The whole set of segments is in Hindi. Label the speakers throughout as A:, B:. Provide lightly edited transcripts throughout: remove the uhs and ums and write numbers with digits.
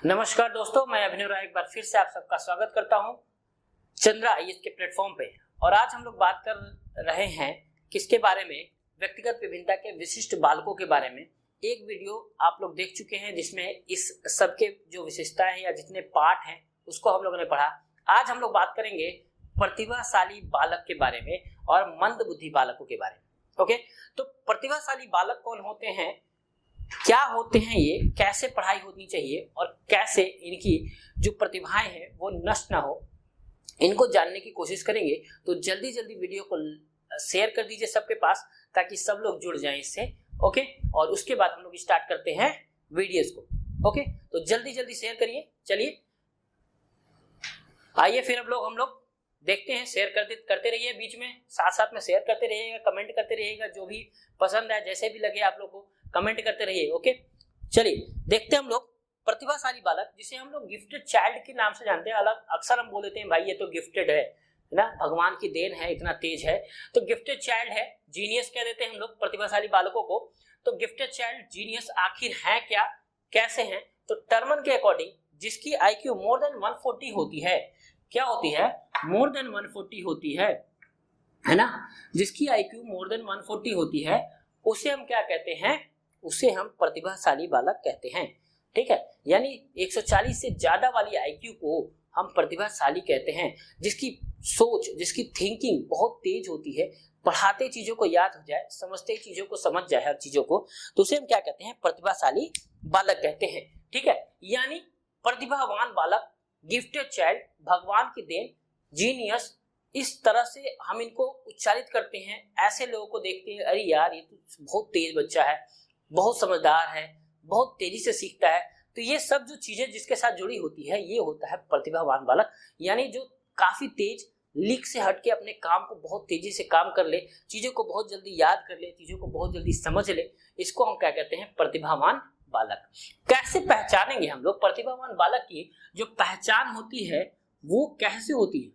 A: नमस्कार दोस्तों, मैं अभिनव राय एक बार फिर से आप सबका स्वागत करता हूं चंद्रा आईएएस के प्लेटफॉर्म पे। और आज हम लोग बात कर रहे हैं किसके बारे में, व्यक्तिगत विभिन्नता के विशिष्ट बालकों के बारे में। एक वीडियो आप लोग देख चुके हैं जिसमें इस सबके जो विशेषताएं हैं या जितने पार्ट हैं उसको हम लोगों ने पढ़ा। आज हम लोग बात करेंगे प्रतिभाशाली बालक के बारे में और मंद बुद्धि बालकों के बारे में। ओके, तो प्रतिभाशाली बालक कौन होते हैं, क्या होते हैं ये, कैसे पढ़ाई होनी चाहिए और कैसे इनकी जो प्रतिभाएं हैं वो नष्ट ना हो, इनको जानने की कोशिश करेंगे। तो जल्दी जल्दी वीडियो को शेयर कर दीजिए सबके पास ताकि सब लोग जुड़ जाएं इससे। ओके, और उसके बाद हम लोग स्टार्ट करते हैं वीडियोस को। ओके, तो जल्दी जल्दी शेयर करिए। चलिए आइए फिर हम लोग देखते हैं। शेयर करते रहिए, बीच में साथ साथ में शेयर करते रहिएगा, कमेंट करते रहिएगा, जो भी पसंद है जैसे भी लगे आप लोग को कमेंट करते रहिए। ओके, चलिए देखते हैं हम लोग प्रतिभाशाली बालक, जिसे हम लोग गिफ्टेड चाइल्ड के नाम से जानते हैं। अलग अक्सर हम बोल देते हैं भाई ये तो गिफ्टेड है ना, भगवान की देन है, इतना तेज है, तो गिफ्टेड चाइल्ड है, जीनियस कह देते हैं हम लोग प्रतिभाशाली बालकों को। तो गिफ्टेड चाइल्ड, जीनियस आखिर है क्या, कैसे हैं? तो टर्मन के अकॉर्डिंग जिसकी IQ मोर देन 140 होती है, क्या होती है, मोर देन 140 होती है ना, जिसकी IQ मोर देन 140 होती है उसे हम क्या कहते हैं, उसे हम प्रतिभाशाली बालक कहते हैं। ठीक है, यानी 140 से ज्यादा वाली IQ को हम प्रतिभाशाली कहते हैं, जिसकी सोच, जिसकी थिंकिंग बहुत तेज होती है, पढ़ाते चीजों को याद हो जाए, समझते चीजों को समझ जाए हर चीजों को, तो उसे हम क्या कहते हैं, प्रतिभाशाली बालक कहते हैं। ठीक है, यानी प्रतिभावान बालक, गिफ्टेड चाइल्ड, भगवान की देन, जीनियस, इस तरह से हम इनको उच्चारित करते हैं। ऐसे लोगों को देखते हैं, अरे यार ये तो बहुत तेज बच्चा है, बहुत समझदार है, बहुत तेजी से सीखता है। तो ये सब जो चीजें जिसके साथ जुड़ी होती है ये होता है प्रतिभावान बालक, यानी जो काफी तेज, लीक से हट के अपने काम को बहुत तेजी से काम कर ले, चीजों को बहुत जल्दी याद कर ले, चीजों को बहुत जल्दी समझ ले, इसको हम क्या कहते हैं, प्रतिभावान बालक। कैसे पहचानेंगे हम लोग प्रतिभावान बालक की जो पहचान होती है वो कैसे होती है,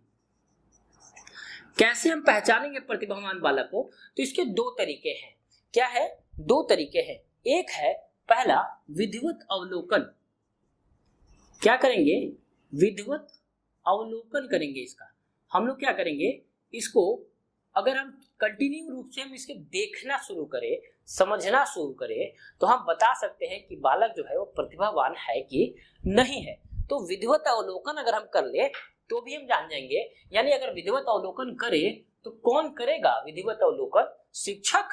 A: कैसे हम पहचानेंगे प्रतिभावान बालक को? तो इसके दो तरीके हैं। क्या है? दो तरीके हैं। एक है पहला विधिवत अवलोकन। क्या करेंगे? विधिवत अवलोकन करेंगे इसका। हम लोग क्या करेंगे, इसको अगर हम कंटिन्यू रूप से हम इसके देखना शुरू करें, समझना शुरू करें, तो हम बता सकते हैं कि बालक जो है वो प्रतिभावान है कि नहीं है। तो विधिवत अवलोकन अगर हम कर ले तो भी हम जान जाएंगे। यानी अगर विधिवत अवलोकन करे तो कौन करेगा विधिवत अवलोकन? शिक्षक,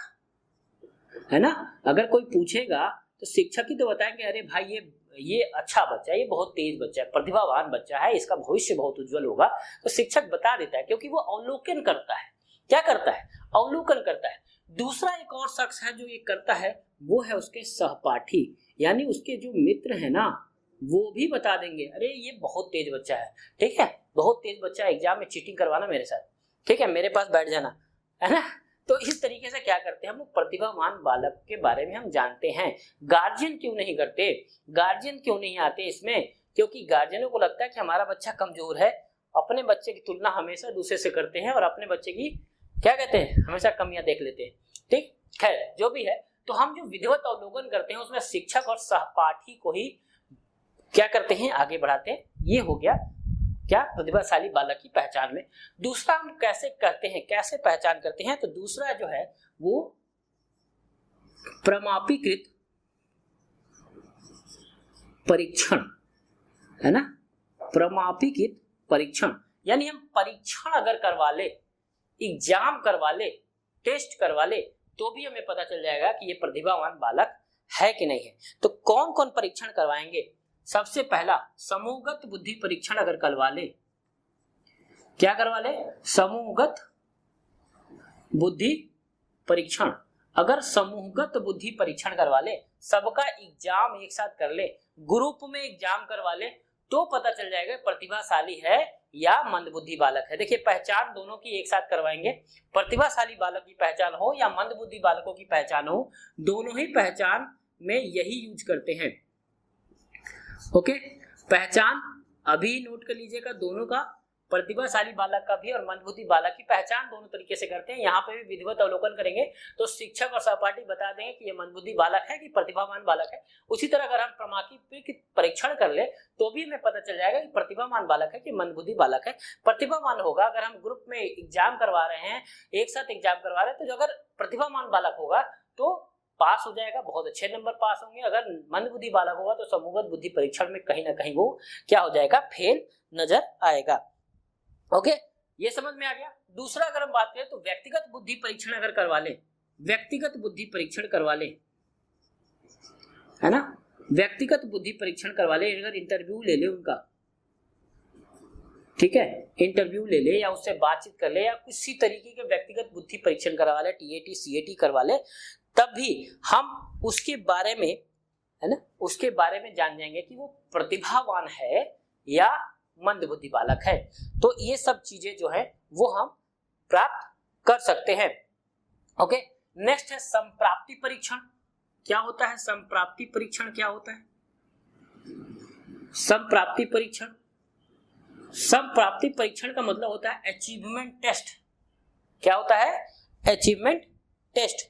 A: है ना। अगर कोई पूछेगा तो शिक्षक ही तो बताएंगे, अरे भाई ये अच्छा बच्चा है, ये बहुत तेज बच्चा है, प्रतिभावान बच्चा है, इसका भविष्य बहुत उज्जवल होगा। तो शिक्षक बता देता है क्योंकि वो अवलोकन करता है। क्या करता है? अवलोकन करता है। दूसरा एक और शख्स है जो ये करता है, वो है उसके सहपाठी, यानी उसके जो मित्र है ना, वो भी बता देंगे, अरे ये बहुत तेज बच्चा है, ठीक है, बहुत तेज बच्चा है, एग्जाम में चीटिंग करवाना मेरे साथ, ठीक है, मेरे पास बैठ जाना, है ना। तो इस तरीके से क्या करते हैं हम लोग, प्रतिभावान बालक के बारे में हम जानते हैं। गार्जियन क्यों नहीं करते, गार्जियन क्यों नहीं आते इसमें? क्योंकि गार्जियनों को लगता है कि हमारा बच्चा कमजोर है, अपने बच्चे की तुलना हमेशा दूसरे से करते हैं और अपने बच्चे की क्या कहते हैं, हमेशा कमियां देख लेते हैं। ठीक, खैर जो भी है, तो हम जो विधिवत अवलोकन करते हैं उसमें शिक्षक और सहपाठी को ही क्या करते हैं, आगे बढ़ाते हैं। ये हो गया क्या, प्रतिभाशाली बालक की पहचान में। दूसरा हम कैसे करते हैं, कैसे पहचान करते हैं? तो दूसरा जो है वो प्रमापीकृत परीक्षण, है ना, प्रमापीकृत परीक्षण। यानी हम परीक्षण अगर करवा ले, एग्जाम करवा ले, टेस्ट करवा ले, तो भी हमें पता चल जाएगा कि ये प्रतिभावान बालक है कि नहीं है। तो कौन कौन परीक्षण करवाएंगे? सबसे पहला समूहगत बुद्धि परीक्षण अगर करवा ले, क्या करवा ले, समूहगत बुद्धि परीक्षण। अगर समूहगत बुद्धि परीक्षण करवा ले, सबका एग्जाम एक साथ कर ले, ग्रुप में एग्जाम करवा ले, तो पता चल जाएगा प्रतिभाशाली है या मंदबुद्धि बालक है। देखिए पहचान दोनों की एक साथ करवाएंगे, प्रतिभाशाली बालक की पहचान हो या मंदबुद्धि बालकों की पहचान हो, दोनों ही पहचान में यही यूज करते हैं। ओके, पहचान अभी नोट कर लीजिएगा दोनों का, प्रतिभाशाली बालक का भी और मंदबुद्धि बालक की पहचान दोनों तरीके से करते हैं। यहाँ पे भी विधिवत अवलोकन करेंगे तो शिक्षक और सहपाठी बता देंगे कि ये मंदबुद्धि बालक है कि प्रतिभावान बालक है। उसी तरह अगर हम प्रमाणिक परीक्षण कर ले तो भी हमें पता चल जाएगा कि प्रतिभावान बालक है कि मंदबुद्धि बालक है। प्रतिभावान होगा अगर हम ग्रुप में एग्जाम करवा रहे हैं, एक साथ एग्जाम करवा रहे हैं, तो जो अगर प्रतिभावान बालक होगा तो पास हो जाएगा, बहुत अच्छे नंबर पास होंगे। अगर मंदबुद्धि बालक होगा तो समूहगत बुद्धि परीक्षण में कहीं ना कहीं वो क्या हो जाएगा, फेल नजर आएगा। ओके, ये समझ में आ गया। दूसरा अगर हम बात करें तो व्यक्तिगत बुद्धि परीक्षण अगर करवा ले, व्यक्तिगत बुद्धि परीक्षण करवा ले, है ना, व्यक्तिगत बुद्धि परीक्षण करवा ले, अगर इंटरव्यू ले ले उनका, ठीक है, इंटरव्यू ले ले या उससे बातचीत कर ले या किसी तरीके के व्यक्तिगत बुद्धि परीक्षण करवा ले, टीएटी सीएटी करवा ले, तब भी हम उसके बारे में, है ना, उसके बारे में जान जाएंगे कि वो प्रतिभावान है या मंदबुद्धि बालक है। तो ये सब चीजें जो है वो हम प्राप्त कर सकते हैं। ओके, नेक्स्ट है संप्राप्ति परीक्षण। क्या होता है संप्राप्ति परीक्षण? क्या होता है संप्राप्ति परीक्षण? संप्राप्ति परीक्षण का मतलब होता है अचीवमेंट टेस्ट। क्या होता है? Achievement test.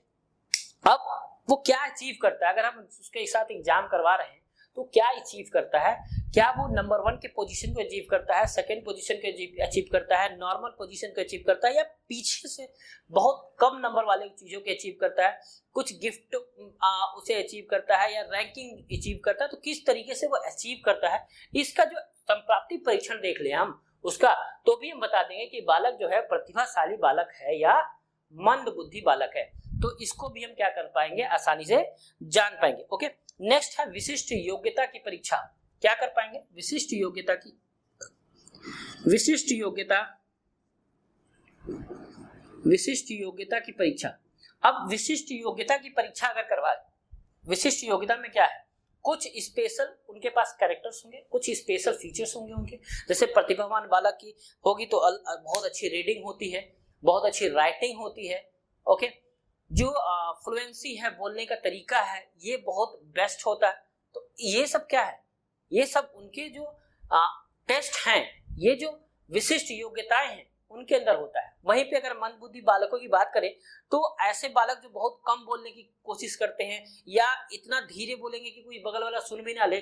A: अब वो क्या अचीव करता है? अगर हम उसके साथ एग्जाम करवा रहे हैं तो क्या अचीव करता है? क्या वो नंबर 1 के पोजीशन को अचीव करता है, सेकंड पोजीशन को अचीव करता है, नॉर्मल पोजीशन को अचीव करता है, या पीछे से बहुत कम नंबर वाले चीजों के अचीव करता है, कुछ गिफ्ट उसे अचीव करता है या रैंकिंग अचीव करता है? तो किस तरीके से वो अचीव करता है, इसका जो संप्राप्ति परीक्षण देख ले हम उसका, तो भी हम बता देंगे कि बालक जो है प्रतिभाशाली बालक है या मंदबुद्धि बालक है। तो इसको भी हम क्या कर पाएंगे, आसानी से जान पाएंगे। ओके, नेक्स्ट है विशिष्ट योग्यता की परीक्षा। क्या कर पाएंगे? विशिष्ट योग्यता की, विशिष्ट योग्यता की परीक्षा। अब विशिष्ट योग्यता की परीक्षा अगर करवाए, विशिष्ट योग्यता में क्या है, कुछ स्पेशल उनके पास कैरेक्टर्स होंगे, कुछ स्पेशल फीचर्स होंगे उनके। जैसे प्रतिभावान बालक की होगी तो बहुत अच्छी रीडिंग होती है, बहुत अच्छी राइटिंग होती है। ओके, जो फ्लुएंसी है, बोलने का तरीका है, ये बहुत बेस्ट होता है। तो ये सब क्या है, ये सब उनके जो टेस्ट हैं, ये जो विशिष्ट योग्यताएं हैं उनके अंदर होता है। वहीं पे अगर मंदबुद्धि बालकों की बात करें तो ऐसे बालक जो बहुत कम बोलने की कोशिश करते हैं या इतना धीरे बोलेंगे कि कोई बगल वाला सुन भी ना ले,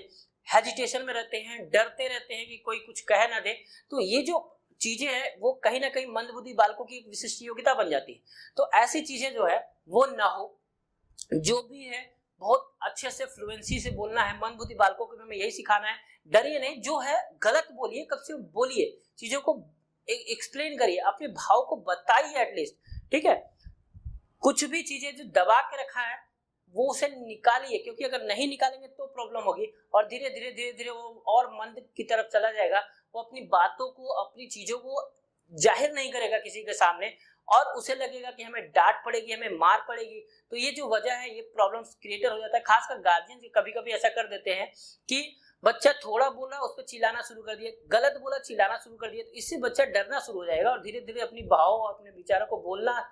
A: हेजिटेशन में रहते हैं, डरते रहते हैं कि कोई कुछ कह ना दे, तो ये जो चीजें हैं वो कहीं ना कहीं मंदबुद्धि बालकों की एक विशिष्ट योग्यता बन जाती है। तो ऐसी चीजें जो है वो ना हो, जो भी है बहुत अच्छे से फ्लुएंसी से बोलना है। मंदबुद्धि बालकों को हमें यही सिखाना है, डरिए नहीं, जो है गलत बोलिए, कब से बोलिए, चीजों को एक्सप्लेन करिए, अपने भाव को बताइए एटलीस्ट, ठीक है। कुछ भी चीजें जो दबा के रखा है वो उसे निकालिए, क्योंकि अगर नहीं निकालेंगे तो प्रॉब्लम होगी और धीरे धीरे वो और मंद की तरफ चला जाएगा। वो अपनी बातों को, अपनी चीजों को जाहिर नहीं करेगा किसी के सामने और उसे लगेगा कि हमें डांट पड़ेगी, हमें मार पड़ेगी। तो ये जो वजह है, ये प्रॉब्लम्स क्रिएटर हो जाता है। खासकर गार्जियन कभी कभी ऐसा कर देते हैं कि बच्चा थोड़ा बोला उस पर चिल्लाना शुरू कर दिया, गलत बोला चिल्लाना शुरू कर दिया, तो इससे बच्चा डरना शुरू हो जाएगा और धीरे धीरे अपनी भाव और अपने विचारों को बोलना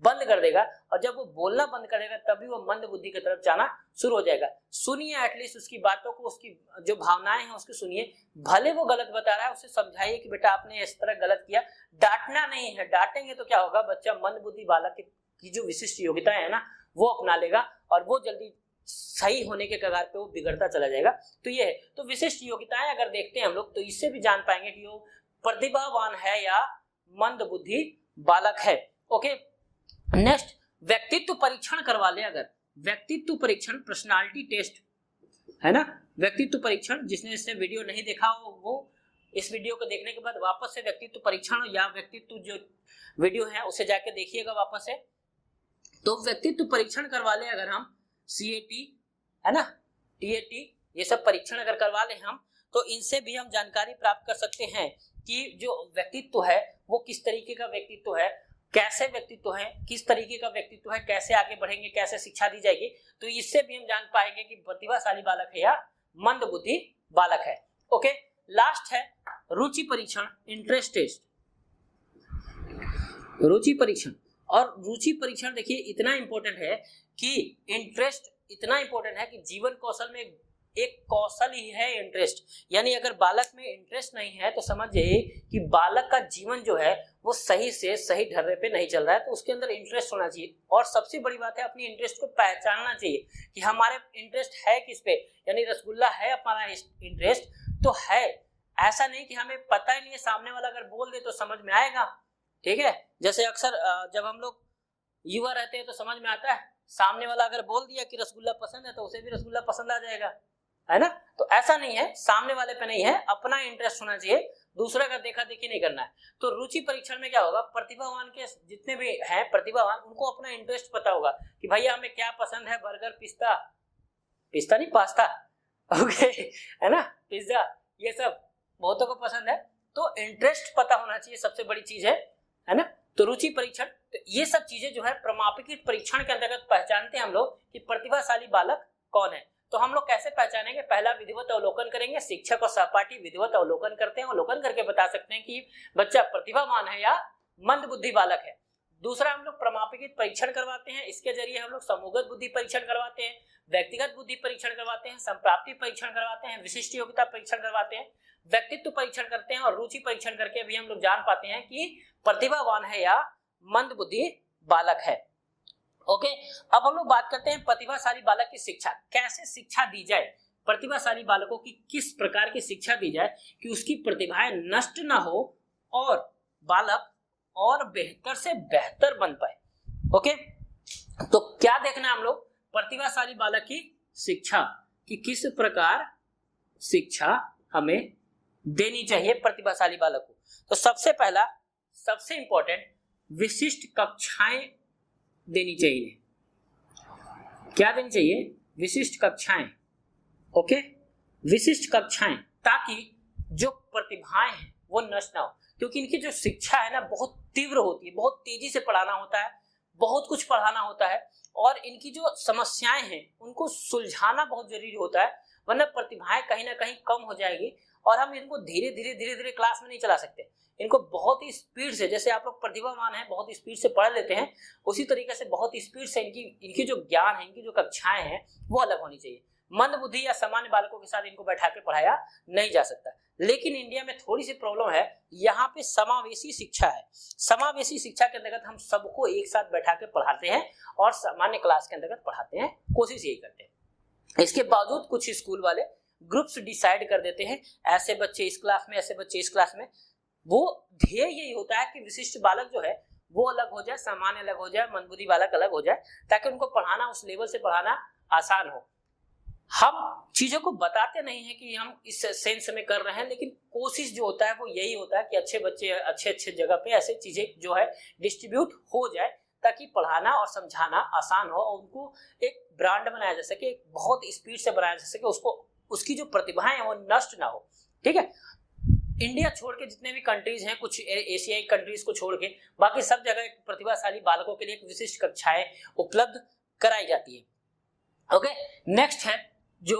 A: बंद कर देगा। और जब वो बोलना बंद करेगा तभी वो मंद बुद्धि की तरफ जाना शुरू हो जाएगा। सुनिए एटलीस्ट उसकी बातों को, उसकी जो भावनाएं हैं उसको सुनिए। भले वो गलत बता रहा है, उसे समझाइए कि बेटा आपने इस तरह गलत किया। डांटना नहीं है, डांटेंगे तो क्या होगा, बच्चा मंद बुद्धि बालक की जो विशिष्ट योग्यताएं है ना वो अपना लेगा और वो जल्दी सही होने के कगार पे वो बिगड़ता चला जाएगा। तो ये है, तो विशिष्ट योग्यताएं अगर देखते हैं हम लोग तो इससे भी जान पाएंगे कि वो प्रतिभावान है या मंद बुद्धि बालक है। ओके, नेक्स्ट व्यक्तित्व परीक्षण करवा ले। अगर व्यक्तित्व परीक्षण, पर्सनालिटी टेस्ट है ना, व्यक्तित्व परीक्षण, जिसने इससे वीडियो नहीं देखा हो वो इस वीडियो को देखने के बाद वापस से व्यक्तित्व परीक्षण या व्यक्तित्व जो वीडियो है उसे जाके देखिएगा वापस से। तो व्यक्तित्व परीक्षण करवा ले अगर हम, CAT है ना, TAT, ये सब परीक्षण अगर करवा ले हम, तो इनसे भी हम जानकारी प्राप्त कर सकते हैं कि जो व्यक्तित्व है वो किस तरीके का व्यक्तित्व है, कैसे व्यक्तित्व है, किस तरीके का व्यक्तित्व है, कैसे आगे बढ़ेंगे, कैसे शिक्षा दी जाएगी। तो इससे भी हम जान पाएंगे कि प्रतिभाशाली बालक है या मंद बुद्धि बालक है। ओके, लास्ट है रुचि परीक्षण, इंटरेस्ट टेस्ट। रुचि परीक्षण, और रुचि परीक्षण देखिए इतना इंपॉर्टेंट है कि इंटरेस्ट इतना इंपॉर्टेंट है कि जीवन कौशल में एक कौशल ही है इंटरेस्ट। यानी अगर बालक में इंटरेस्ट नहीं है तो समझ जाइए कि बालक का जीवन जो है वो सही से सही ढर्रे पे नहीं चल रहा है, तो उसके अंदर इंटरेस्ट होना चाहिए। और सबसे बड़ी बात है अपनी इंटरेस्ट को पहचानना चाहिए कि हमारे इंटरेस्ट है किस पे, यानी रसगुल्ला है हमारा इंटरेस्ट तो है, ऐसा नहीं कि हमें पता ही नहीं है, सामने वाला अगर बोल दे तो समझ में आएगा। ठीक है, जैसे अक्सर जब हम लोग युवा रहते हैं तो समझ में आता है, सामने वाला अगर बोल दिया कि रसगुल्ला पसंद है तो उसे भी रसगुल्ला पसंद आ जाएगा, है ना। तो ऐसा नहीं है, सामने वाले पे नहीं है, अपना इंटरेस्ट होना चाहिए, दूसरा का देखा देखी नहीं करना है। तो रुचि परीक्षण में क्या होगा, प्रतिभावान के जितने भी हैं प्रतिभावान उनको अपना इंटरेस्ट पता होगा कि भैया हमें क्या पसंद है, बर्गर, पिस्ता, पिस्ता नहीं पास्ता, ओके, है ना, पिज्जा, ये सब बहुतों को पसंद है। तो इंटरेस्ट पता होना चाहिए, सबसे बड़ी चीज है ना। तो रुचि परीक्षण, तो ये सब चीजें जो है प्रमाणित परीक्षण के अंतर्गत पहचानते हैं हम लोग कि प्रतिभाशाली बालक कौन है। तो हम लोग कैसे पहचानेंगे, पहला विधिवत अवलोकन करेंगे, शिक्षक और सहपाठी विधिवत अवलोकन करते हैं, अवलोकन करके बता सकते हैं कि बच्चा प्रतिभावान है या मंद बुद्धि बालक है। दूसरा हम लोग प्रमाणित परीक्षण करवाते हैं, इसके जरिए हम लोग समूहगत बुद्धि परीक्षण करवाते हैं, व्यक्तिगत बुद्धि परीक्षण करवाते हैं, संप्राप्ति परीक्षण करवाते हैं, विशिष्ट योग्यता परीक्षण करवाते हैं, व्यक्तित्व परीक्षण करते हैं और रुचि परीक्षण करके भी हम लोग जान पाते हैं कि प्रतिभावान है या मंद बुद्धि बालक है। ओके, अब हम लोग बात करते हैं प्रतिभाशाली बालक की शिक्षा, कैसे शिक्षा दी जाए, प्रतिभाशाली बालकों की किस प्रकार की शिक्षा दी जाए कि उसकी प्रतिभाएं नष्ट ना हो और बालक और बेहतर से बेहतर बन पाए। ओके, तो क्या देखना है हम लोग, प्रतिभाशाली बालक की शिक्षा कि किस प्रकार शिक्षा हमें देनी चाहिए प्रतिभाशाली बालक को। तो सबसे पहला, सबसे इंपॉर्टेंट, विशिष्ट कक्षाएं देनी चाहिए। क्या देनी चाहिए, विशिष्ट कक्षाएं। ओके, विशिष्ट कक्षाएं, ताकि जो प्रतिभाएं हैं वो नष्ट ना हो, क्योंकि इनकी जो शिक्षा है ना बहुत तीव्र होती है, बहुत तेजी से पढ़ाना होता है, बहुत कुछ पढ़ाना होता है और इनकी जो समस्याएं हैं उनको सुलझाना बहुत जरूरी होता है, वरना प्रतिभाएं कहीं ना कहीं कम हो जाएगी और हम इनको धीरे धीरे क्लास में नहीं चला सकते। इनको बहुत ही स्पीड से, जैसे आप लोग प्रतिभावान हैं बहुत स्पीड से पढ़ लेते हैं, उसी तरीके से बहुत स्पीड से इनकी जो ज्ञान है, इनकी जो कक्षाएं हैं वो अलग होनी चाहिए। मंद बुद्धि या सामान्य बालकों के साथ इनको बैठा के पढ़ाया नहीं जा सकता। लेकिन इंडिया में थोड़ी सी प्रॉब्लम है, यहाँ पे समावेशी शिक्षा है। समावेशी शिक्षा के अंतर्गत हम सबको एक साथ बैठा के पढ़ाते हैं और सामान्य क्लास के अंतर्गत पढ़ाते हैं, कोशिश यही करते हैं। इसके बावजूद कुछ स्कूल वाले ग्रुप्स डिसाइड कर देते हैं, ऐसे बच्चे इस क्लास में, ऐसे बच्चे इस क्लास में। वो ध्येय यही होता है कि विशिष्ट बालक जो है वो अलग हो जाए, सामान्य अलग हो जाए, मंदबुद्धि बालक अलग हो जाए, ताकि उनको पढ़ाना, उस लेवल से पढ़ाना आसान हो। हम चीजों को बताते नहीं है कि हम इस सेंस में कर रहे हैं, लेकिन कोशिश जो होता है वो यही होता है कि अच्छे बच्चे अच्छे जगह पे ऐसे चीजें जो है डिस्ट्रीब्यूट हो जाए, ताकि पढ़ाना और समझाना आसान हो और उनको एक ब्रांड बनाया जा सके, बहुत स्पीड से बनाया जा सके, उसको उसकी जो प्रतिभाएं हैं वो नष्ट ना हो। ठीक है, इंडिया छोड़ के जितने भी कंट्रीज हैं, कुछ एशियाई कंट्रीज को छोड़ के बाकी सब जगह प्रतिभाशाली बालकों के लिए एक विशिष्ट कक्षाएं उपलब्ध कराई जाती है। ओके, नेक्स्ट है जो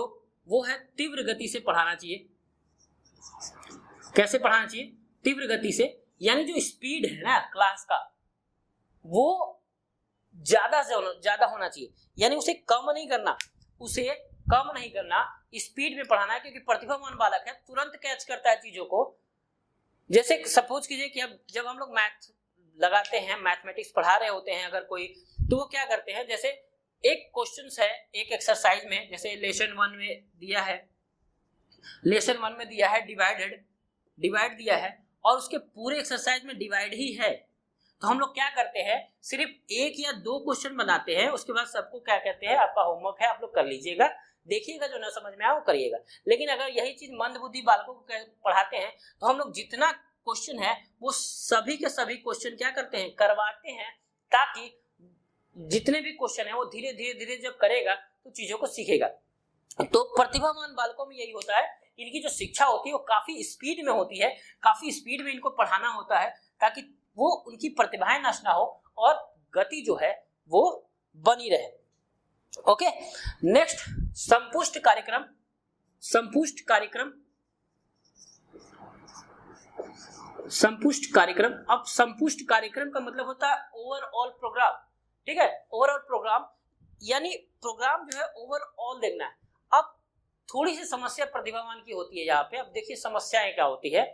A: वो है तीव्र गति से पढ़ाना चाहिए। कैसे पढ़ाना चाहिए, तीव्र गति से, यानी जो स्पीड है ना क्लास का वो ज्यादा से ज्यादा होना चाहिए, यानी उसे कम नहीं करना, उसे कम नहीं करना, स्पीड में पढ़ाना है, क्योंकि प्रतिभावान बालक है, तुरंत कैच करता है चीजों को। जैसे सपोज कीजिए कि अब जब हम लोग मैथ लगाते हैं, मैथमेटिक्स पढ़ा रहे होते हैं अगर कोई, तो वो क्या करते हैं, जैसे एक क्वेश्चन है एक एक्सरसाइज में, जैसे लेसन 1 में दिया है, लेसन 1 में दिया है डिवाइड दिया है और उसके पूरे एक्सरसाइज में डिवाइड ही है, तो हम लोग क्या करते हैं, सिर्फ 1 या 2 क्वेश्चन बनाते हैं, उसके बाद सबको क्या कहते हैं, आपका होमवर्क है, आप लोग कर लीजिएगा, देखिएगा, जो ना समझ में आए वो करिएगा। लेकिन अगर यही चीज मंदबुद्धि बालकों को पढ़ाते हैं तो हम लोग जितना क्वेश्चन है वो सभी के सभी क्वेश्चन क्या करते हैं, करवाते हैं, ताकि जितने भी क्वेश्चन है वो धीरे धीरे जब करेगा तो चीजों को सीखेगा। तो प्रतिभावान बालकों में यही होता है, इनकी जो शिक्षा होती है वो काफी स्पीड में होती है, काफी स्पीड में इनको पढ़ाना होता है, ताकि वो उनकी प्रतिभाएं नष्ट ना हो और गति जो है वो बनी रहे। ओके, नेक्स्ट संपुष्ट कार्यक्रम। संपुष्ट कार्यक्रम, संपुष्ट कार्यक्रम। अब संपुष्ट कार्यक्रम का मतलब होता है ओवरऑल प्रोग्राम। ठीक है, ओवरऑल प्रोग्राम यानी प्रोग्राम जो है ओवरऑल देखना है। अब थोड़ी सी समस्या प्रतिभावान की होती है यहाँ पे। अब देखिए समस्याएं क्या होती है।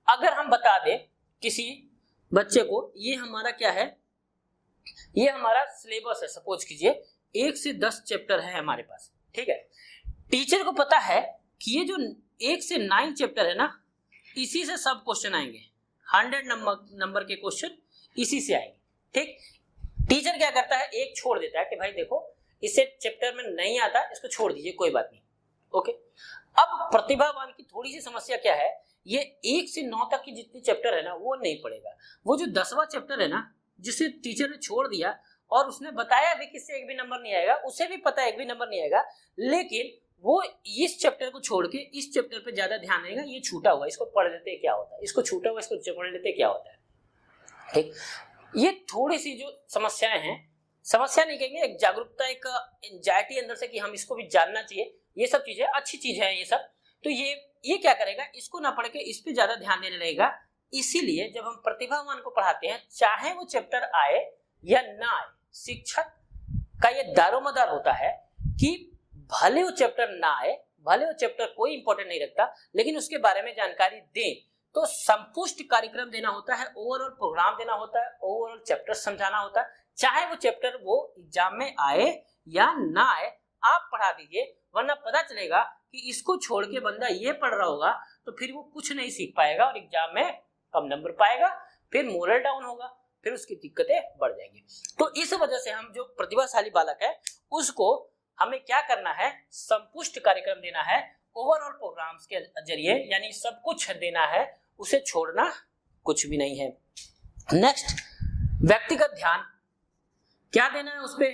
A: अगर हम बता दें किसी बच्चे को ये हमारा क्या है, ये हमारा सिलेबस है, सपोज कीजिए 1 से 10 चैप्टर है हमारे पास, ठीक है। टीचर को पता है कि ये जो 1 से 9 चैप्टर है ना, इसी से सब क्वेश्चन आएंगे, 100 नंबर के क्वेश्चन इसी से आएंगे, ठीक। टीचर क्या करता है, एक छोड़ देता है कि भाई देखो इसे चैप्टर में नहीं आता, इसको छोड़ दीजिए, कोई बात नहीं, ओके। अब प्रतिभावान की थोड़ी सी समस्या क्या है, ये 1 से 9 तक की जितनी चैप्टर है ना वो नहीं पढ़ेगा। वो जो 10वां चैप्टर है ना, जिसे टीचर ने छोड़ दिया और उसने बताया भी कि इससे एक भी नंबर नहीं आएगा, उसे भी पता है एक भी नंबर नहीं आएगा, लेकिन वो इस चैप्टर को छोड़ के इस चैप्टर पे ज्यादा ध्यान देगा। ये छूटा हुआ, इसको पढ़ लेते क्या होता है, इसको छूटा हुआ इसको पढ़ लेते क्या होता है, ठीक। ये थोड़ी सी जो समस्याएं हैं, समस्या नहीं कहेंगे, एक जागरूकता, एक एंजाइटी अंदर से कि हम इसको भी जानना चाहिए, ये सब चीजें अच्छी चीज है ये सब। तो ये क्या करेगा, इसको ना पढ़ के इस पे ज्यादा ध्यान देने लगेगा। इसीलिए जब हम प्रतिभावान को पढ़ाते हैं, चाहे वो चैप्टर आए या ना आए, शिक्षक का ये दारोमदार होता है कि भले वो चैप्टर ना आए, भले वो चैप्टर कोई इंपॉर्टेंट नहीं रखता, लेकिन उसके बारे में जानकारी दें। तो संपुष्ट कार्यक्रम देना होता है, ओवरऑल प्रोग्राम देना होता है, ओवरऑल चैप्टर समझाना होता है। चाहे वो चैप्टर वो एग्जाम में आए या ना आए, आप पढ़ा दीजिए, वरना पता चलेगा कि इसको छोड़ के बंदा ये पढ़ रहा होगा तो फिर वो कुछ नहीं सीख पाएगा और एग्जाम में कम नंबर पाएगा, फिर मोरल डाउन होगा, फिर उसकी दिक्कतें बढ़ जाएंगी। तो इस वजह से हम जो प्रतिभाशाली बालक है उसको हमें क्या करना है, संपुष्ट कार्यक्रम देना है, ओवरऑल प्रोग्राम्स के जरिए, यानी सब कुछ देना है, उसे छोड़ना कुछ भी नहीं है। नेक्स्ट, व्यक्तिगत ध्यान क्या देना है, उस पे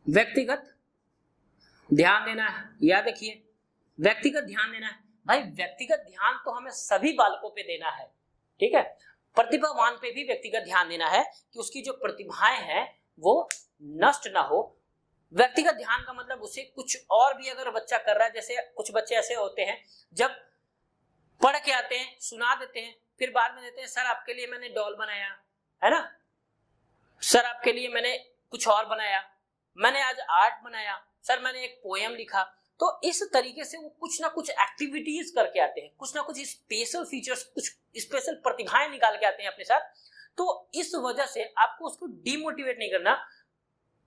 A: व्यक्तिगत ध्यान देना है। याद रखिए, व्यक्तिगत ध्यान देना है भाई, व्यक्तिगत ध्यान तो हमें सभी बालकों पे देना है, ठीक है। प्रतिभावान पे भी व्यक्तिगत ध्यान देना है कि उसकी जो प्रतिभाएं हैं वो नष्ट ना हो। व्यक्तिगत ध्यान का मतलब उसे कुछ और भी अगर बच्चा कर रहा है, जैसे कुछ बच्चे ऐसे होते हैं जब पढ़ के आते हैं, सुना देते हैं, फिर बाद में देते हैं सर आपके लिए मैंने डॉल बनाया है ना, सर आपके लिए मैंने कुछ और बनाया, मैंने आज आर्ट बनाया, सर मैंने एक पोएम लिखा। तो इस तरीके से वो कुछ ना कुछ एक्टिविटीज करके आते हैं, कुछ ना कुछ स्पेशल फीचर्स, कुछ स्पेशल प्रतिभाएं निकाल के आते हैं अपने साथ। तो इस वजह से आपको उसको डिमोटिवेट नहीं करना।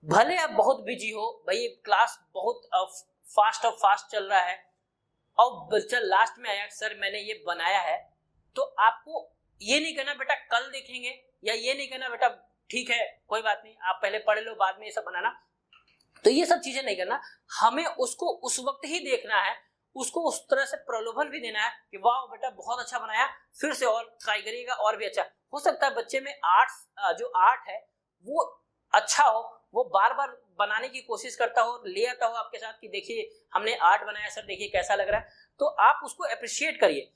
A: भले आप बहुत बिजी हो, भाई क्लास बहुत फास्ट चल रहा है और बच्चा लास्ट में आया सर मैंने ये बनाया है, तो आपको ये नहीं कहना बेटा कल देखेंगे, या ये नहीं कहना बेटा ठीक है कोई बात नहीं आप पहले पढ़ लो बाद में ये सब बनाना। तो ये सब चीजें नहीं करना, हमें उसको उस वक्त ही देखना है, उसको उस तरह से प्रलोभन भी देना है कि वाह बेटा बहुत अच्छा बनाया, फिर से और ट्राई करिएगा और भी अच्छा हो सकता है। बच्चे में जो आर्ट है वो अच्छा हो, वो बार बार बनाने की कोशिश करता हो, ले आता हो आपके साथ कि देखिए हमने आर्ट बनाया सर देखिए कैसा लग रहा है, तो आप उसको अप्रिशिएट करिए।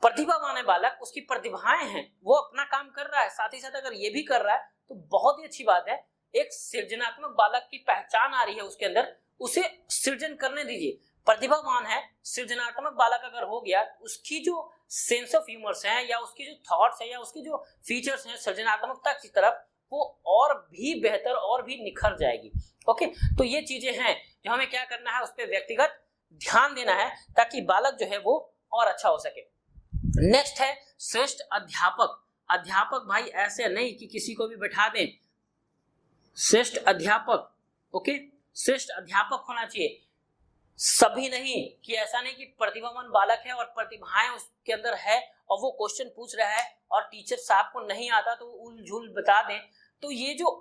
A: प्रतिभावान है बालक, उसकी प्रतिभाएं हैं, वो अपना काम कर रहा है, साथ ही साथ अगर ये भी कर रहा है तो बहुत ही अच्छी बात है। एक सृजनात्मक बालक की पहचान आ रही है उसके अंदर, उसे सृजन करने दीजिए। प्रतिभावान है, सृजनात्मक बालक अगर हो गया, उसकी जो सेंस ऑफ ह्यूमर्स है या उसकी जो थॉट्स है या उसकी जो फीचर्स हैं सृजनात्मकता की तरफ, वो और भी बेहतर और भी निखर जाएगी। ओके, तो ये चीजें हैं जो हमें क्या करना है, उस पर व्यक्तिगत ध्यान देना है ताकि बालक जो है वो और अच्छा हो सके। नेक्स्ट है श्रेष्ठ अध्यापक। अध्यापक भाई ऐसे नहीं कि किसी को भी बैठा दें, श्रेष्ठ अध्यापक, ओके, श्रेष्ठ अध्यापक होना चाहिए। सभी नहीं, कि ऐसा नहीं कि प्रतिभावान बालक है और प्रतिभाएं उसके अंदर है और वो क्वेश्चन पूछ रहा है और टीचर साहब को नहीं आता तो उल झूल बता दें। तो ये जो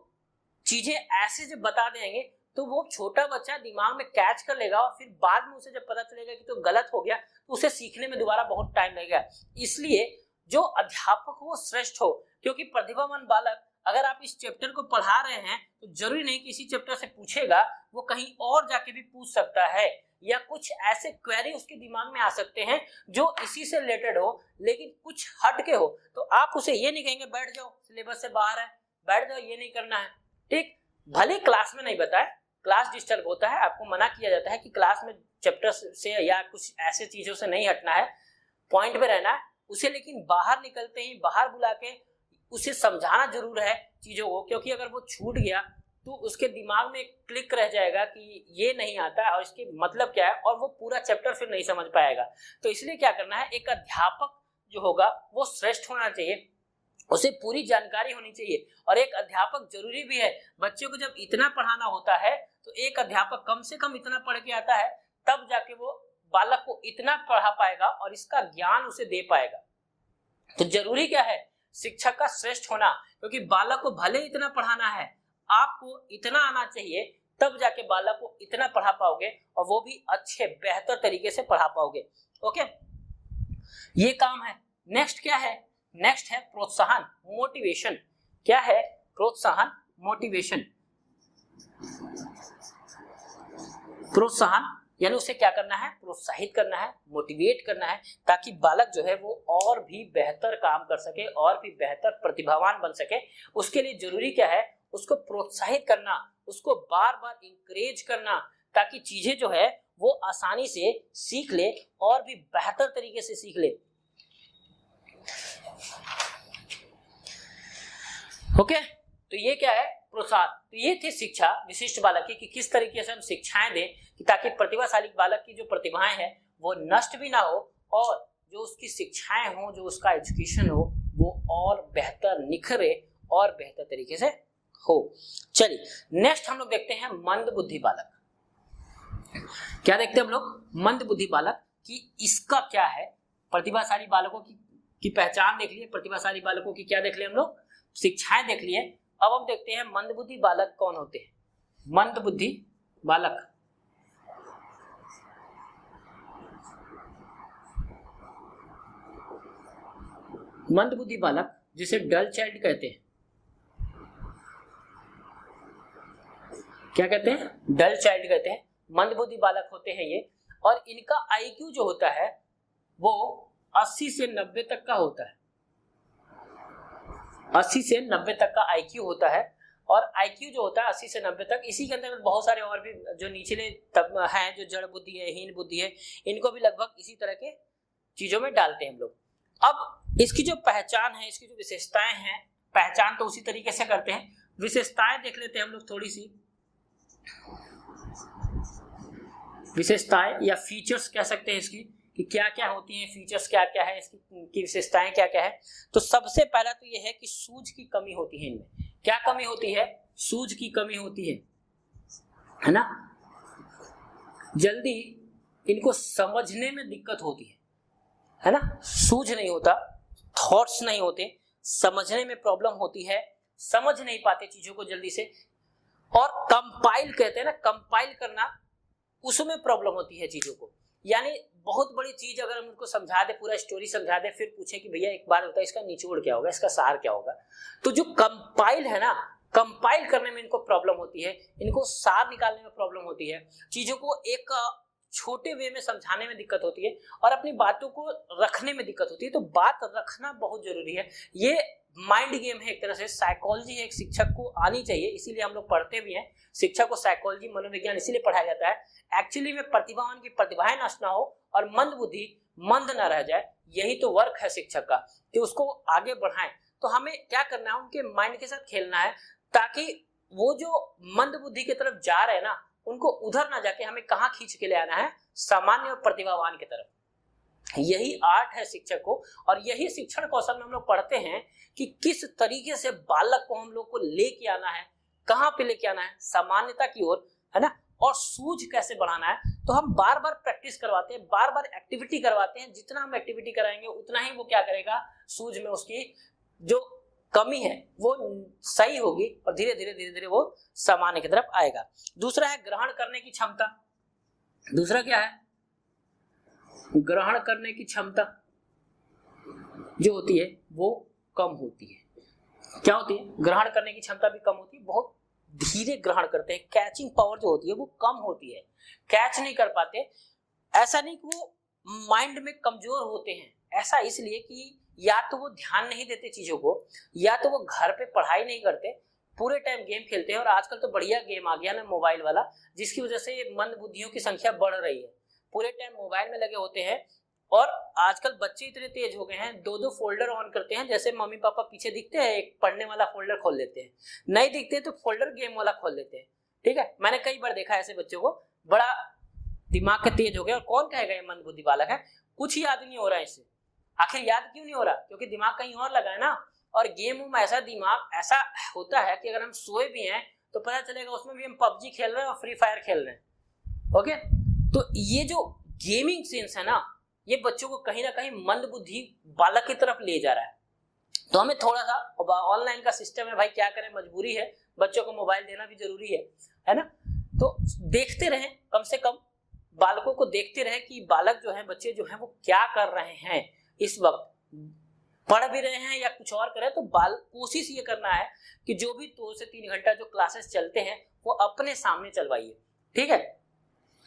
A: चीजें ऐसे जब बता देंगे तो वो छोटा बच्चा दिमाग में कैच कर लेगा और फिर बाद में उसे जब पता चलेगा कि तो गलत हो गया तो उसे सीखने में दोबारा बहुत टाइम लगेगा। इसलिए जो अध्यापक हो वो श्रेष्ठ हो, क्योंकि प्रतिभावान बालक अगर आप इस चैप्टर को पढ़ा रहे हैं तो जरूरी नहीं कि इसी चैप्टर से पूछेगा, वो कहीं और जाके भी पूछ सकता है या कुछ ऐसे क्वेरी उसके दिमाग में आ सकते हैं जो इसी से रिलेटेड हो लेकिन कुछ हट के हो। तो आप उसे ये नहीं कहेंगे बैठ जाओ सिलेबस से बाहर है, बैठ जाओ, ये नहीं करना है, ठीक। भले क्लास में नहीं बताए, क्लास डिस्टर्ब होता है, आपको मना किया जाता है कि क्लास में चैप्टर से या कुछ ऐसे चीजों से नहीं हटना है, पॉइंट पे रहना है उसे, लेकिन बाहर निकलते ही बाहर बुला के उसे समझाना जरूर है चीजों को, क्योंकि अगर वो छूट गया तो उसके दिमाग में क्लिक रह जाएगा कि ये नहीं आता है और इसके मतलब क्या है, और वो पूरा चैप्टर फिर नहीं समझ पाएगा। तो इसलिए क्या करना है, एक अध्यापक जो होगा वो श्रेष्ठ होना चाहिए, उसे पूरी जानकारी होनी चाहिए। और एक अध्यापक जरूरी भी है, बच्चों को जब इतना पढ़ाना होता है तो एक अध्यापक कम से कम इतना पढ़ के आता है, तब जाके वो बालक को इतना पढ़ा पाएगा और इसका ज्ञान उसे दे पाएगा। तो जरूरी क्या है, शिक्षक का श्रेष्ठ होना, क्योंकि बालक को भले इतना पढ़ाना है, आपको इतना आना चाहिए, तब जाके बालक को इतना पढ़ा पाओगे और वो भी अच्छे बेहतर तरीके से पढ़ा पाओगे। ओके, ये काम है। नेक्स्ट क्या है, नेक्स्ट है प्रोत्साहन, मोटिवेशन। क्या है, प्रोत्साहन, मोटिवेशन। प्रोत्साहन यानी उसे क्या करना है, प्रोत्साहित करना है, मोटिवेट करना है, ताकि बालक जो है वो और भी बेहतर काम कर सके और भी बेहतर प्रतिभावान बन सके। उसके लिए जरूरी क्या है, उसको प्रोत्साहित करना, उसको बार बार इंकरेज करना, ताकि चीजें जो है वो आसानी से सीख ले और भी बेहतर तरीके से सीख ले। ओके, तो ये क्या है, प्रोत्साहन। तो ये थी शिक्षा विशिष्ट बालक की, कि किस तरीके से हम शिक्षाएं दें कि ताकि प्रतिभाशाली बालक की जो प्रतिभाएं हैं वो नष्ट भी ना हो, और जो उसकी शिक्षाएं हो, जो उसका एजुकेशन हो, वो और बेहतर निखरे और बेहतर तरीके से हो। चलिए नेक्स्ट हम लोग देखते हैं मंद बुद्धि बालक। क्या देखते हैं हम लोग, मंद बुद्धि बालक कि इसका क्या है। प्रतिभाशाली बालकों की पहचान देख लिए, प्रतिभाशाली बालकों की क्या देख लिए हम लोग, शिक्षाएं देख लिए। अब हम देखते हैं मंद बुद्धि बालक कौन होते हैं। मंद बुद्धि बालक, मंद बुद्धि बालक जिसे डल चाइल्ड कहते हैं। क्या कहते हैं, डल चाइल्ड कहते हैं। मंद बुद्धि बालक होते हैं ये, और इनका आईक्यू जो होता है वो 80 से 90 तक का होता है। 80 से 90 तक का आईक्यू होता है। और आईक्यू जो होता है 80 से 90 तक, इसी के अंदर बहुत सारे और भी जो निचले हैं, जो जड़ बुद्धि है, हीन बुद्धि है, इनको भी लगभग इसी तरह के चीजों में डालते हैं हम लोग। अब इसकी जो पहचान है, इसकी जो विशेषताएं हैं, पहचान तो उसी तरीके से करते हैं, विशेषताएं देख लेते हैं हम लोग थोड़ी सी। विशेषताएं या फीचर्स कह सकते हैं इसकी, कि क्या क्या होती हैं, फीचर्स क्या क्या है इसकी विशेषताएं क्या क्या है। तो सबसे पहला तो ये है कि सूझ की कमी होती है इनमें। क्या कमी होती है, सूझ की कमी होती है ना। जल्दी इनको समझने में दिक्कत होती है ना, सूझ नहीं होता, थॉट्स नहीं होते, समझने में प्रॉब्लम होती है, समझ नहीं पाते चीजों को जल्दी से। और कंपाइल कहते हैं ना, कंपाइल करना, उसमें प्रॉब्लम होती है चीजों को। यानी बहुत बड़ी चीज अगर हम उनको समझा दे, पूरा स्टोरी समझा दे, फिर पूछे कि भैया एक बार होता है इसका निचोड़ क्या होगा, इसका सार क्या होगा, तो जो कंपाइल है ना, कंपाइल करने में इनको प्रॉब्लम होती है, इनको सार निकालने में प्रॉब्लम होती है, चीजों को एक छोटे वे में समझाने में दिक्कत होती है, और अपनी बातों को रखने में दिक्कत होती है। तो बात रखना बहुत जरूरी है। ये माइंड गेम है एक तरह से, साइकोलॉजी है, एक शिक्षक को आनी चाहिए, इसीलिए हम लोग पढ़ते भी हैं। शिक्षक को साइकोलॉजी, मनोविज्ञान इसीलिए पढ़ाया जाता है एक्चुअली में, प्रतिभावान की प्रतिभाएं नष्ट ना हो और मंद बुद्धि मंद ना रह जाए। यही तो वर्क है शिक्षक का, कि उसको आगे बढ़ाएं। तो हमें क्या करना है, उनके माइंड के साथ खेलना है, ताकि वो जो मंद बुद्धि की तरफ जा रहे हैं ना, उनको उधर ना जाके हमें कहाँ खींच के ले आना है, सामान्य और प्रतिभावान की तरफ। यही आर्ट है शिक्षक को, और यही शिक्षण कौशल में हम लोग पढ़ते हैं कि किस तरीके से बालक को हम लोग को लेके आना है, कहाँ पे लेके आना है, सामान्यता की ओर, है ना, और सूझ कैसे बढ़ाना है। तो हम बार बार प्रैक्टिस करवाते हैं, बार बार एक्टिविटी करवाते हैं। जितना हम एक्टिविटी कराएंगे उतना ही वो क्या करेगा, सूझ में उसकी जो कमी है वो सही होगी, और धीरे धीरे वो सामान्य की तरफ आएगा। दूसरा है ग्रहण करने की क्षमता। दूसरा क्या है, ग्रहण करने की क्षमता जो होती है वो कम होती है। क्या होती है, ग्रहण करने की क्षमता भी कम होती है, बहुत धीरे ग्रहण करते हैं। कैचिंग पावर जो होती है वो कम होती है, कैच नहीं कर पाते। ऐसा नहीं कि वो माइंड में कमजोर होते हैं, ऐसा इसलिए कि या तो वो ध्यान नहीं देते चीजों को, या तो वो घर पे पढ़ाई नहीं करते, पूरे टाइम गेम खेलते हैं। और आजकल तो बढ़िया गेम आ गया ना मोबाइल वाला, जिसकी वजह से मंद बुद्धियों की संख्या बढ़ रही है। पूरे टाइम मोबाइल में लगे होते हैं, और आजकल बच्चे इतने तेज हो गए हैं, दो दो फोल्डर ऑन करते हैं, जैसे मम्मी पापा पीछे दिखते हैं एक पढ़ने वाला फोल्डर खोल लेते हैं, नहीं दिखते तो फोल्डर गेम वाला खोल लेते हैं। ठीक है, मैंने कई बार देखा ऐसे बच्चों को, बड़ा दिमाग का तेज हो गया, और कौन कहेगा ये मंदबुद्धि बालक है, कुछ याद नहीं हो रहा है इसे। आखिर याद क्यों नहीं हो रहा? क्योंकि दिमाग कहीं और लगा है ना। और गेम में ऐसा दिमाग ऐसा होता है कि अगर हम सोए भी हैं तो पता चलेगा उसमें भी हम पबजी खेल रहे हैं और फ्री फायर खेल रहे हैं। ओके, तो ये जो गेमिंग सेंस है ना, ये बच्चों को कहीं ना कहीं मंदबुद्धि बालक की तरफ ले जा रहा है। तो हमें थोड़ा सा, ऑनलाइन का सिस्टम है भाई, क्या करें, मजबूरी है, बच्चों को मोबाइल देना भी जरूरी है ना। तो देखते रहें, कम से कम बालकों को देखते रहें कि बालक जो है, बच्चे जो हैं वो क्या कर रहे हैं इस वक्त, पढ़ भी रहे हैं या कुछ और करें। तो कोशिश ये करना है कि जो भी 2 से 3 घंटा जो क्लासेस चलते हैं वो अपने सामने चलवाइए। ठीक है,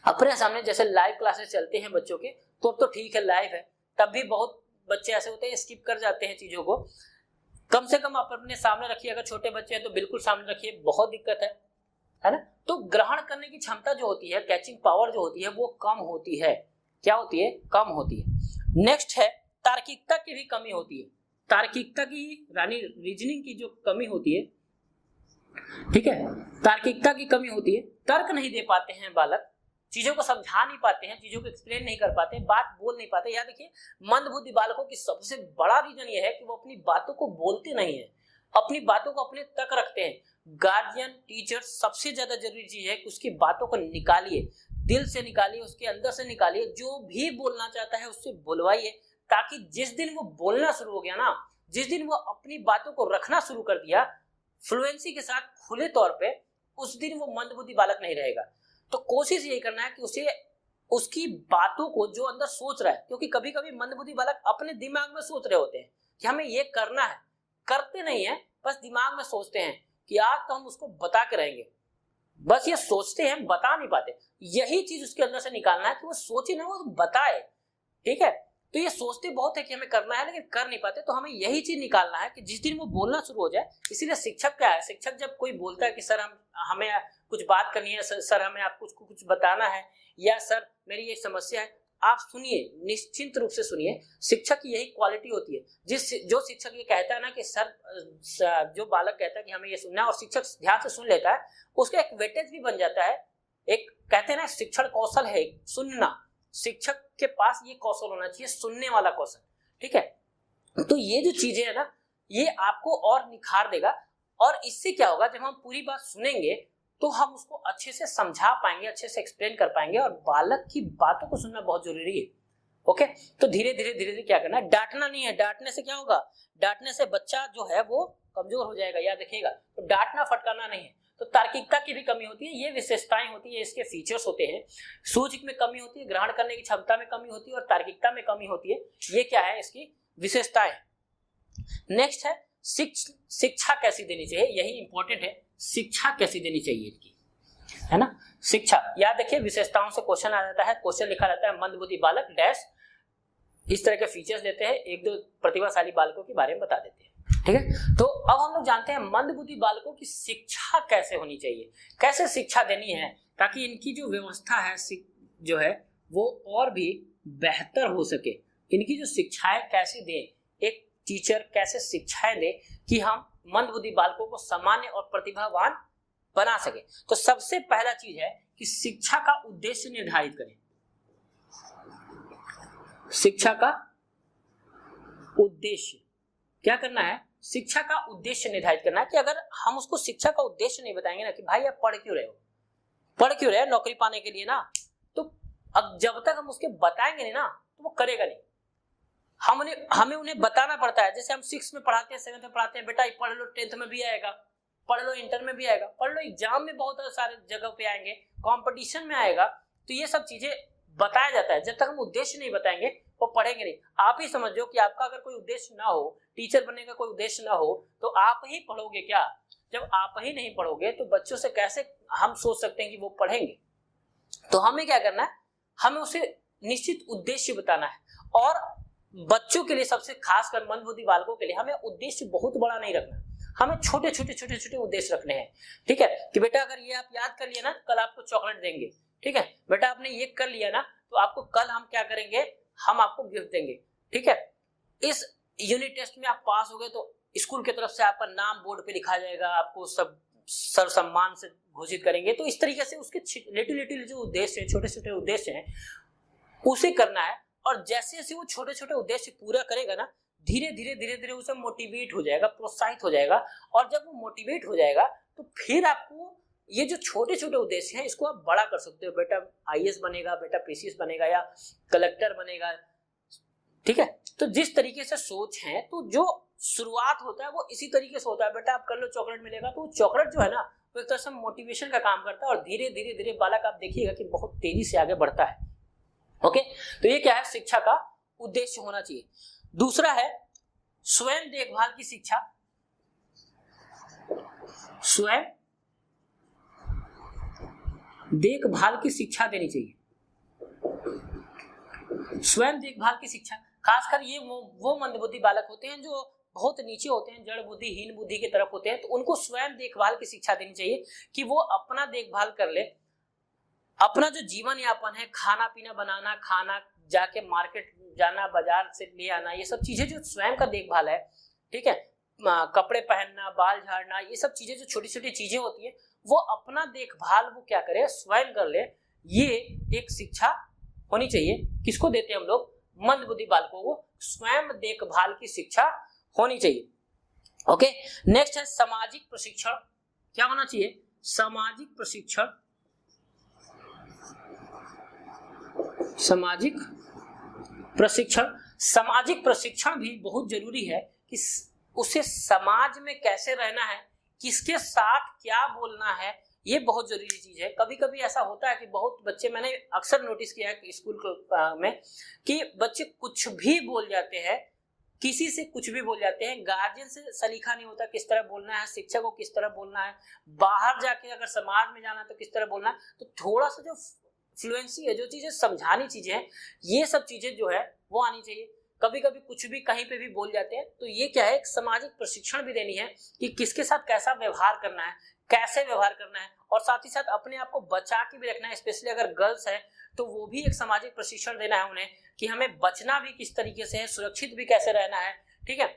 A: अपने सामने, जैसे लाइव क्लासेस चलते हैं बच्चों के, तो अब तो ठीक है लाइव है, तब भी बहुत बच्चे ऐसे होते हैं स्किप कर जाते हैं चीजों को। कम से कम आप अपने सामने रखिए, अगर छोटे बच्चे हैं तो बिल्कुल सामने रखिए, बहुत दिक्कत है ना। तो ग्रहण करने की क्षमता जो होती है, कैचिंग पावर जो होती है, वो कम होती है। क्या होती है? कम होती है। नेक्स्ट है तार्किकता की भी कमी होती है। तार्किकता की, यानी रीजनिंग की जो कमी होती है, ठीक है, तार्किकता की कमी होती है, तर्क नहीं दे पाते हैं बालक, चीजों को समझा नहीं पाते हैं, चीजों को एक्सप्लेन नहीं कर पाते हैं, बात बोल नहीं पाते। याद देखिए, मंदबुद्धि बालकों की सबसे बड़ा रीजन यह है कि वो अपनी बातों को बोलते नहीं है, अपनी बातों को अपने तक रखते हैं। गार्जियन, टीचर, सबसे ज्यादा जरूरी चीज है कि उसकी बातों को निकालिए, दिल से निकालिए, उसके अंदर से निकालिए, जो भी बोलना चाहता है उससे बुलवाइए, ताकि जिस दिन वो बोलना शुरू हो गया ना, जिस दिन वो अपनी बातों को रखना शुरू कर दिया फ्लुएंसी के साथ, खुले तौर पे, उस दिन वो मंदबुद्धि बालक नहीं रहेगा। तो कोशिश यही करना है कि उसे, उसकी बातों को जो अंदर सोच रहा है, क्योंकि कभी कभी मंदबुद्धि बालक अपने दिमाग में सोच रहे होते हैं कि हमें ये करना है, करते नहीं है, बस दिमाग में सोचते हैं कि आज तो हम उसको बता के रहेंगे, बस ये सोचते हैं, बता नहीं पाते। यही चीज उसके अंदर से निकालना है कि वो सोचे ना, वो बताए। ठीक है, तो ये सोचते बहुत है कि हमें करना है लेकिन कर नहीं पाते, तो हमें यही चीज निकालना है कि जिस दिन वो बोलना शुरू हो जाए। इसीलिए शिक्षक क्या है, शिक्षक जब कोई बोलता है कि सर हमें कुछ बात करनी है, सर हमें आपको कुछ बताना है, या सर मेरी ये समस्या है, आप सुनिए, निश्चिंत रूप से सुनिए। शिक्षक की यही क्वालिटी होती है, जो शिक्षक ये कहता है ना कि सर, जो बालक कहता है कि हमें ये सुनना है और शिक्षक ध्यान से सुन लेता है, उसका एक वेटेज भी बन जाता है। एक कहते हैं ना, शिक्षण कौशल है सुनना, शिक्षक के पास ये कौशल होना चाहिए, सुनने वाला कौशल। ठीक है, तो ये जो चीजें है ना, ये आपको और निखार देगा। और इससे क्या होगा, जब हम पूरी बात सुनेंगे तो हम उसको अच्छे से समझा पाएंगे, अच्छे से एक्सप्लेन कर पाएंगे, और बालक की बातों को सुनना बहुत जरूरी है। ओके, तो धीरे धीरे क्या करना है, डांटना नहीं है। डांटने से क्या होगा, डांटने से बच्चा जो है वो कमजोर हो जाएगा, याद रखिएगा। तो डांटना फटकारना नहीं है। तो तार्किकता की भी कमी होती है, ये विशेषताएं होती है, इसके फीचर्स होते हैं। सूझ में कमी होती है, ग्रहण करने की क्षमता में कमी होती है, और तार्किकता में कमी होती है। ये क्या है, इसकी विशेषताएं। नेक्स्ट है शिक्षा कैसी देनी चाहिए, यही इंपॉर्टेंट है। शिक्षा कैसी देनी चाहिए इसकी, है ना। शिक्षा, याद रखिए, विशेषताओं से क्वेश्चन आ जाता है, क्वेश्चन लिखा रहता है मंदबुद्धि बालक डैश, इस तरह के फीचर्स देते हैं, एक दो प्रतिभाशाली बालकों के बारे में बता देते हैं। ठीक है, तो अब हम लोग जानते हैं मंदबुद्धि बालकों की शिक्षा कैसे होनी चाहिए, कैसे शिक्षा देनी है, ताकि इनकी जो व्यवस्था है जो है वो और भी बेहतर हो सके। इनकी जो शिक्षाएं कैसे दें, एक टीचर कैसे शिक्षाएं दे कि हम मंदबुद्धि बालकों को सामान्य और प्रतिभावान बना सके। तो सबसे पहला चीज है कि शिक्षा का उद्देश्य निर्धारित करें। शिक्षा का उद्देश्य क्या करना है, शिक्षा का उद्देश्य निर्धारित करना है। कि अगर हम उसको शिक्षा का उद्देश्य नहीं बताएंगे ना, कि भाई आप पढ़ क्यों रहे हो, पढ़ क्यों रहे हो, नौकरी पाने के लिए ना, तो अब जब तक हम उसके बताएंगे नहीं ना, तो वो करेगा नहीं। हमें उन्हें बताना पड़ता है। जैसे हम 6 में पढ़ाते हैं, 7 में पढ़ाते हैं, बेटा ये पढ़ लो, 10th में भी आएगा, पढ़ लो इंटर में भी आएगा, पढ़ लो एग्जाम में बहुत सारे जगह पे आएंगे, कंपटीशन में आएगा। तो ये सब चीजें बताया जाता है। जब तक हम उद्देश्य नहीं बताएंगे वो पढ़ेंगे नहीं। आप ही समझो कि आपका अगर कोई उद्देश्य ना हो, टीचर बनने का कोई उद्देश्य ना हो, तो आप ही पढ़ोगे क्या? जब आप ही नहीं पढ़ोगे तो बच्चों से कैसे हम सोच सकते हैं कि वो पढ़ेंगे? तो हमें क्या करना है, हमें उसे निश्चित उद्देश्य बताना है। और बच्चों के लिए, सबसे खासकर मंदबुद्धि बालकों के लिए, हमें उद्देश्य बहुत बड़ा नहीं रखना, हमें छोटे छोटे उद्देश्य रखने हैं। ठीक है, कि बेटा अगर ये आप याद कर लिया ना, कल आपको चॉकलेट देंगे। ठीक है बेटा, आपने ये कर लिया ना, तो आपको कल हम क्या करेंगे, हम आपको गिफ्ट देंगे, ठीक है। इस यूनिट टेस्ट में आप पास हो गए तो स्कूल की तरफ से आपका नाम बोर्ड पे लिखा जाएगा, आपको सब सर सम्मान से घोषित करेंगे। तो इस तरीके से उसके लिटिल लिटिल जो उद्देश्य है, छोटे छोटे उद्देश्य हैं, उसे करना है। और जैसे जैसे वो छोटे छोटे उद्देश्य पूरा करेगा ना, धीरे धीरे उसे मोटिवेट हो जाएगा, प्रोत्साहित हो जाएगा। और जब वो मोटिवेट हो जाएगा तो फिर आपको ये जो छोटे छोटे उद्देश्य हैं इसको आप बड़ा कर सकते हो। बेटा आईएएस बनेगा, बेटा पीसीएस बनेगा या कलेक्टर बनेगा, ठीक है। तो जिस तरीके से सोच है, तो जो शुरुआत होता है वो इसी तरीके से होता है। बेटा आप कर लो, चॉकलेट मिलेगा। तो चॉकलेट जो है ना, वो एक तरह से मोटिवेशन का काम करता है और धीरे धीरे बालक आप देखिएगा कि बहुत तेजी से आगे बढ़ता है। ओके, तो ये क्या है, शिक्षा का उद्देश्य होना चाहिए। दूसरा है स्वयं देखभाल की शिक्षा। स्वयं देखभाल की शिक्षा देनी चाहिए। स्वयं देखभाल की शिक्षा, खासकर ये वो मंदबुद्धि बालक होते हैं जो बहुत नीचे होते हैं, जड़ बुद्धि, हीन बुद्धि की तरफ होते हैं। तो उनको स्वयं देखभाल की शिक्षा देनी चाहिए कि वो अपना देखभाल कर ले। अपना जो जीवन यापन है, खाना पीना बनाना, खाना जाके मार्केट जाना, बाजार से ले आना, ये सब चीजें जो स्वयं का देखभाल है, ठीक है, कपड़े पहनना, बाल झाड़ना, ये सब चीजें जो छोटी छोटी चीजें होती है, वो अपना देखभाल वो क्या करे, स्वयं कर ले। ये एक शिक्षा होनी चाहिए। किसको देते हैं हम लोग? मंदबुद्धि बालकों को स्वयं देखभाल की शिक्षा होनी चाहिए। ओके, नेक्स्ट है सामाजिक प्रशिक्षण। क्या होना चाहिए? सामाजिक प्रशिक्षण। सामाजिक प्रशिक्षण, सामाजिक प्रशिक्षण भी बहुत जरूरी है कि उसे समाज में कैसे रहना है, किसके साथ क्या बोलना है, ये बहुत जरूरी चीज है। कभी कभी ऐसा होता है कि बहुत बच्चे, मैंने अक्सर नोटिस किया है स्कूल में, कि बच्चे कुछ भी बोल जाते हैं, किसी से कुछ भी बोल जाते हैं, गार्जियन से सलीका नहीं होता किस तरह बोलना है, शिक्षक को किस तरह बोलना है, बाहर जाके अगर समाज में जाना तो किस तरह बोलना है। तो थोड़ा सा जो फ्लुएंसी है, जो चीजें समझानी चीजें हैं, ये सब चीजें जो है वो आनी चाहिए। कभी कभी कुछ भी कहीं पे भी बोल जाते हैं, तो ये क्या है, एक सामाजिक प्रशिक्षण भी देनी है कि किसके साथ कैसा व्यवहार करना है, कैसे व्यवहार करना है, और साथ ही साथ अपने आप को बचा के भी रखना है। स्पेशली अगर गर्ल्स है तो वो भी एक सामाजिक प्रशिक्षण देना है उन्हें कि हमें बचना भी किस तरीके से है, सुरक्षित भी कैसे रहना है, ठीक है,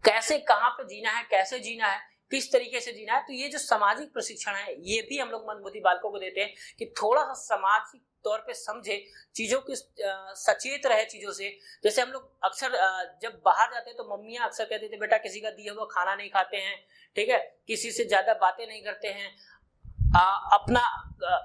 A: कैसे कहाँ पे जीना है, कैसे जीना है, किस तरीके से जीना है। तो ये जो सामाजिक प्रशिक्षण है, ये भी हम लोग मंदबुद्धि बालकों को देते हैं कि थोड़ा सा सामाजिक तौर पे समझे चीजों की, सचेत रहे चीजों से। जैसे हम लोग अक्सर जब बाहर जाते हैं तो मम्मियां अक्सर कहती थी, बेटा किसी का दिया हुआ खाना नहीं खाते हैं, ठीक है, किसी से ज्यादा बातें नहीं करते हैं, अपना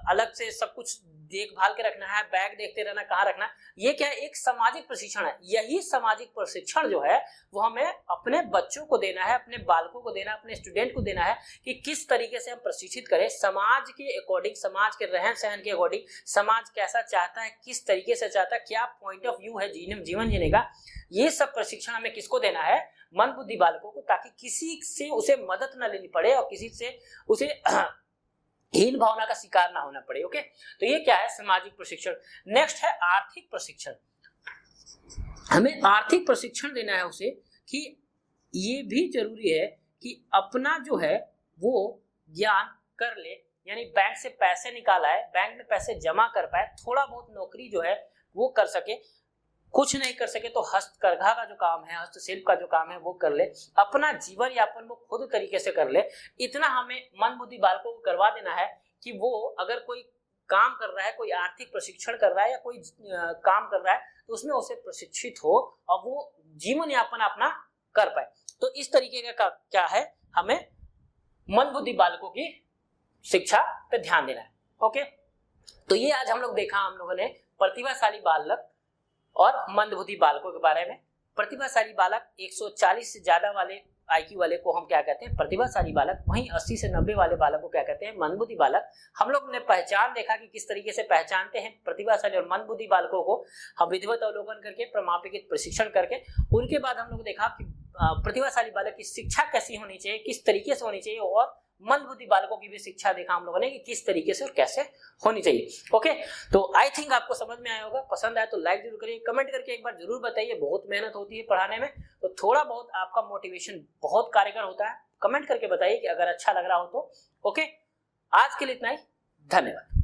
A: अलग से सब कुछ देखभाल के रखना है, बैग देखते रहना कहाँ रखना। ये क्या है, एक सामाजिक प्रशिक्षण है। यही सामाजिक प्रशिक्षण जो है वो हमें अपने बच्चों को देना है, अपने बालकों को देना है, अपने स्टूडेंट को देना है कि किस तरीके से हम प्रशिक्षित करें समाज के अकॉर्डिंग, समाज के रहन सहन के अकॉर्डिंग, समाज कैसा चाहता है, किस तरीके से चाहता है, क्या पॉइंट ऑफ व्यू है जीवन जीने का। ये सब प्रशिक्षण हमें किसको देना है? मंदबुद्धि बालकों को, ताकि किसी से उसे मदद न लेनी पड़े और किसी से उसे हीन भावना का शिकार ना होना पड़े। ओके, तो ये क्या है, सामाजिक प्रशिक्षण। नेक्स्ट है आर्थिक प्रशिक्षण। हमें आर्थिक प्रशिक्षण देना है उसे कि ये भी जरूरी है कि अपना जो है वो ज्ञान कर ले, यानी बैंक से पैसे निकाला है, बैंक में पैसे जमा कर पाए, थोड़ा बहुत नौकरी जो है वो कर सके, कुछ नहीं कर सके तो हस्तकरघा का जो काम है, हस्तशिल्प का जो काम है वो कर ले, अपना जीवन यापन वो खुद तरीके से कर ले। इतना हमें मंदबुद्धि बालकों को करवा देना है कि वो अगर कोई काम कर रहा है, कोई आर्थिक प्रशिक्षण कर रहा है या कोई काम कर रहा है, तो उसमें उसे प्रशिक्षित हो और वो जीवन यापन अपना कर पाए। तो इस तरीके का क्या है, हमें मंदबुद्धि बालकों की शिक्षा पे ध्यान देना है। ओके, तो ये आज हम लोग देखा, हम लोगों ने प्रतिभाशाली बालक और मंदबुद्धि बालकों के बारे में। प्रतिभाशाली बालक 140 से ज्यादा वाले आईक्यू वाले को हम क्या कहते हैं? प्रतिभाशाली बालक। वहीं 80 से 90 वाले बालक को क्या कहते हैं? मंदबुद्धि बालक। हम लोग ने पहचान देखा कि किस तरीके से पहचानते हैं प्रतिभाशाली और मंदबुद्धि बालकों को। हम विधिवत अवलोकन करके, प्रमाणित प्रशिक्षण करके, उनके बाद हम लोग देखा कि प्रतिभाशाली बालक की शिक्षा कैसी होनी चाहिए, किस तरीके से होनी चाहिए, और मंदबुद्धि बालकों की भी शिक्षा देखा हम लोगों ने कि किस तरीके से और कैसे होनी चाहिए। ओके, तो आई थिंक आपको समझ में आया होगा। पसंद आया तो लाइक जरूर करिए, कमेंट करके एक बार जरूर बताइए। बहुत मेहनत होती है पढ़ाने में, तो थोड़ा बहुत आपका मोटिवेशन बहुत कारगर होता है। कमेंट करके बताइए कि अगर अच्छा लग रहा हो तो। ओके, आज के लिए इतना ही, धन्यवाद।